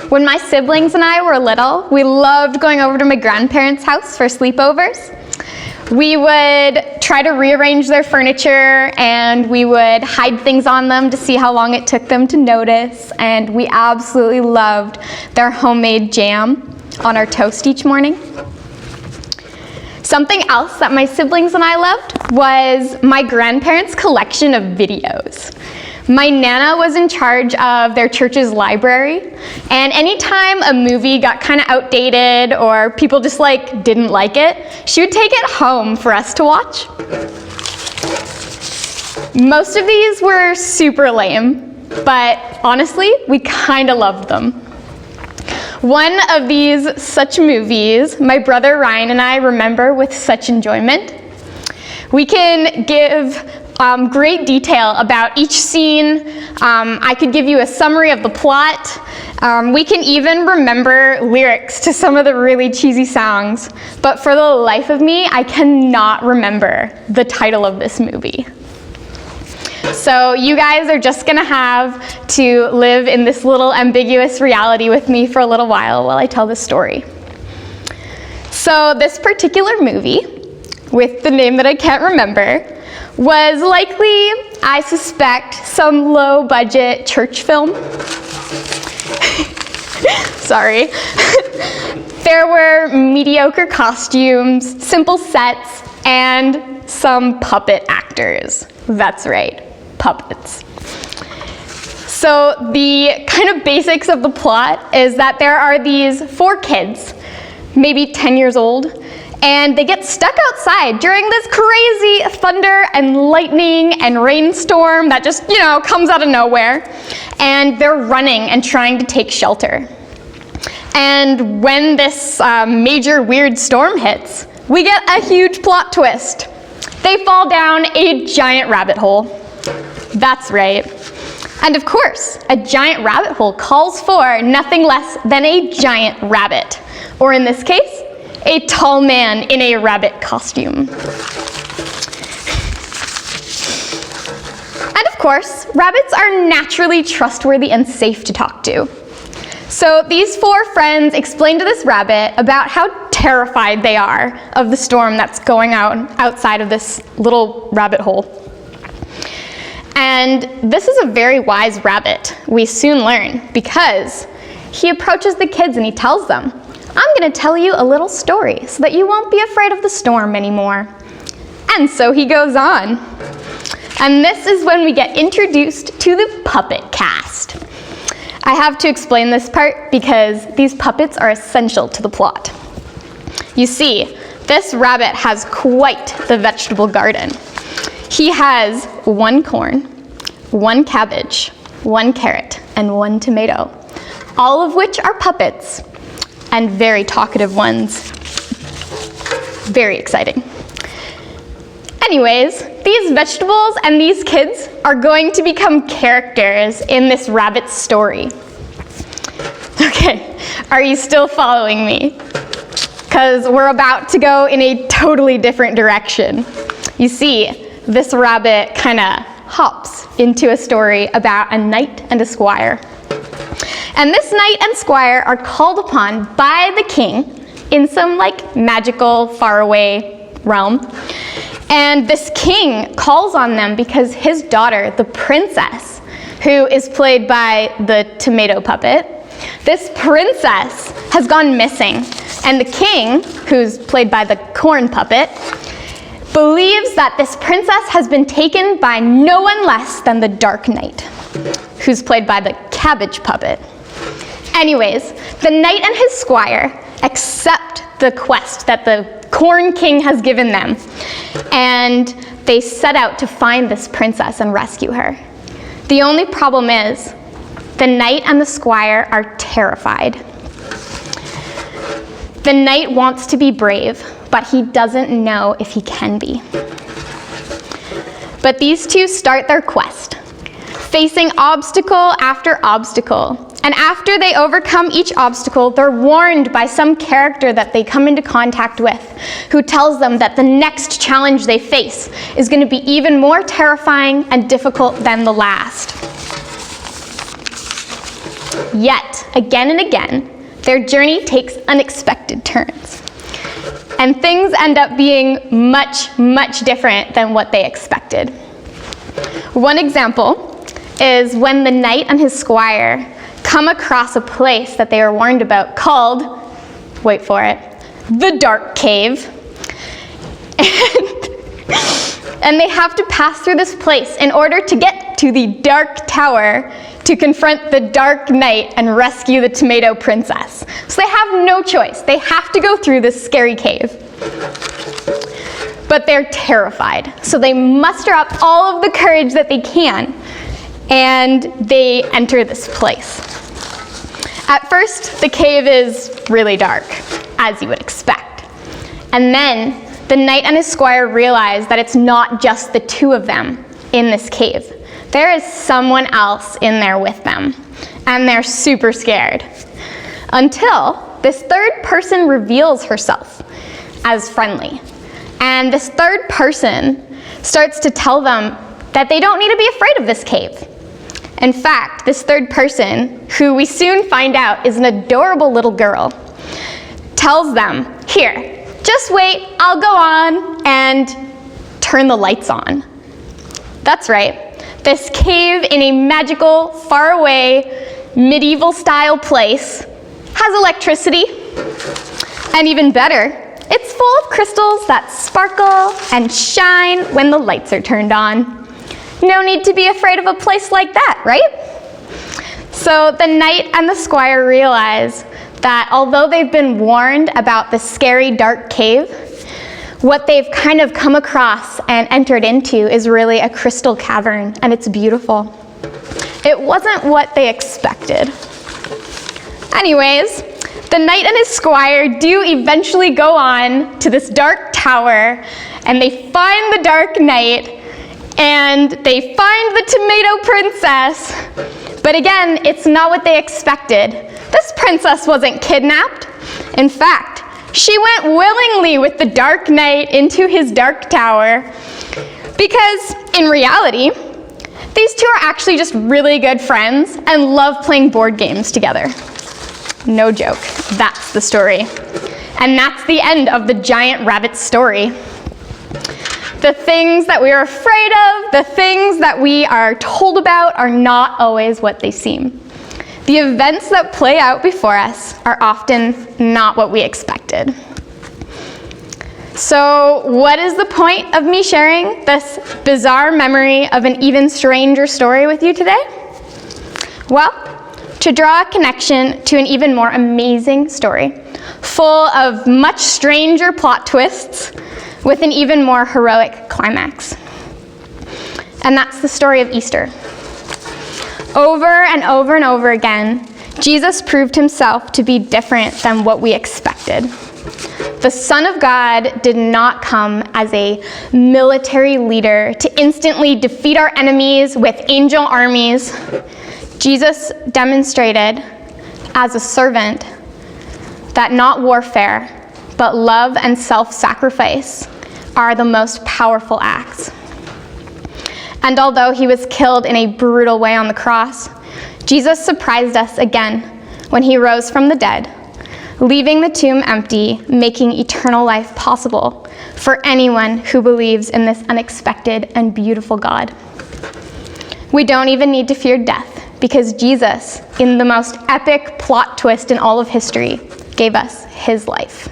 When my siblings and I were little, we loved going over to my grandparents' house for sleepovers. We would try to rearrange their furniture, and we would hide things on them to see how long it took them to notice, and we absolutely loved their homemade jam on our toast each morning. Something else that my siblings and I loved was my grandparents' collection of videos. My Nana was in charge of their church's library, and anytime a movie got kind of outdated or people just didn't like it, she would take it home for us to watch. Most of these were super lame, but honestly, we kind of loved them. One of these such movies, my brother Ryan and I remember with such enjoyment. We can give great detail about each scene. I could give you a summary of the plot. We can even remember lyrics to some of the really cheesy songs. But for the life of me, I cannot remember the title of this movie. So you guys are just gonna have to live in this little ambiguous reality with me for a little while I tell this story. So this particular movie, with the name that I can't remember, was likely, I suspect, some low-budget church film. Sorry. There were mediocre costumes, simple sets, and some puppet actors. That's right, puppets. So the kind of basics of the plot is that there are these 4 kids, maybe 10 years old, and they get stuck outside during this crazy thunder and lightning and rainstorm that just, comes out of nowhere. And they're running and trying to take shelter. And when this major weird storm hits, we get a huge plot twist. They fall down a giant rabbit hole. That's right. And of course, a giant rabbit hole calls for nothing less than a giant rabbit. Or in this case, a tall man in a rabbit costume. And of course, rabbits are naturally trustworthy and safe to talk to. So these 4 friends explain to this rabbit about how terrified they are of the storm that's going on outside of this little rabbit hole. And this is a very wise rabbit, we soon learn, because he approaches the kids and he tells them, "I'm going to tell you a little story so that you won't be afraid of the storm anymore." And so he goes on. And this is when we get introduced to the puppet cast. I have to explain this part because these puppets are essential to the plot. You see, this rabbit has quite the vegetable garden. He has 1 corn, 1 cabbage, 1 carrot, and 1 tomato, all of which are puppets. And very talkative ones. Very exciting. Anyways, these vegetables and these kids are going to become characters in this rabbit story. Okay, are you still following me? Because we're about to go in a totally different direction. You see, this rabbit kind of hops into a story about a knight and a squire. And this knight and squire are called upon by the king in some magical faraway realm. And this king calls on them because his daughter, the princess, who is played by the tomato puppet, this princess has gone missing. And the king, who's played by the corn puppet, believes that this princess has been taken by no one less than the Dark Knight, who's played by the cabbage puppet. Anyways, the knight and his squire accept the quest that the Corn King has given them, and they set out to find this princess and rescue her. The only problem is, the knight and the squire are terrified. The knight wants to be brave, but he doesn't know if he can be. But these two start their quest, facing obstacle after obstacle. And after they overcome each obstacle, they're warned by some character that they come into contact with, who tells them that the next challenge they face is going to be even more terrifying and difficult than the last. Yet again and again, their journey takes unexpected turns. And things end up being much, much different than what they expected. One example is when the knight and his squire come across a place that they were warned about called, wait for it, the Dark Cave. And they have to pass through this place in order to get to the Dark Tower to confront the Dark Knight and rescue the Tomato Princess. So they have no choice. They have to go through this scary cave. But they're terrified. So they muster up all of the courage that they can, and they enter this place. At first, the cave is really dark, as you would expect. And then the knight and his squire realize that it's not just the two of them in this cave. There is someone else in there with them, and they're super scared. Until this third person reveals herself as friendly. And this third person starts to tell them that they don't need to be afraid of this cave. In fact, this third person, who we soon find out is an adorable little girl, tells them, here, just wait, I'll go on and turn the lights on. That's right, this cave in a magical, faraway, medieval-style place has electricity. And even better, it's full of crystals that sparkle and shine when the lights are turned on. No need to be afraid of a place like that, right? So the knight and the squire realize that although they've been warned about the scary dark cave, what they've kind of come across and entered into is really a crystal cavern, and it's beautiful. It wasn't what they expected. Anyways, the knight and his squire do eventually go on to this dark tower, and they find the Dark Knight, and they find the Tomato Princess. But again, it's not what they expected. This princess wasn't kidnapped. In fact, she went willingly with the Dark Knight into his dark tower because, in reality, these two are actually just really good friends and love playing board games together. No joke, that's the story. And that's the end of the giant rabbit story. The things that we are afraid of, the things that we are told about are not always what they seem. The events that play out before us are often not what we expected. So what is the point of me sharing this bizarre memory of an even stranger story with you today? Well, to draw a connection to an even more amazing story, full of much stranger plot twists, with an even more heroic climax. And that's the story of Easter. Over and over and over again, Jesus proved himself to be different than what we expected. The Son of God did not come as a military leader to instantly defeat our enemies with angel armies. Jesus demonstrated as a servant that not warfare, but love and self-sacrifice are the most powerful acts. And although he was killed in a brutal way on the cross, Jesus surprised us again when he rose from the dead, leaving the tomb empty, making eternal life possible for anyone who believes in this unexpected and beautiful God. We don't even need to fear death because Jesus, in the most epic plot twist in all of history, gave us his life.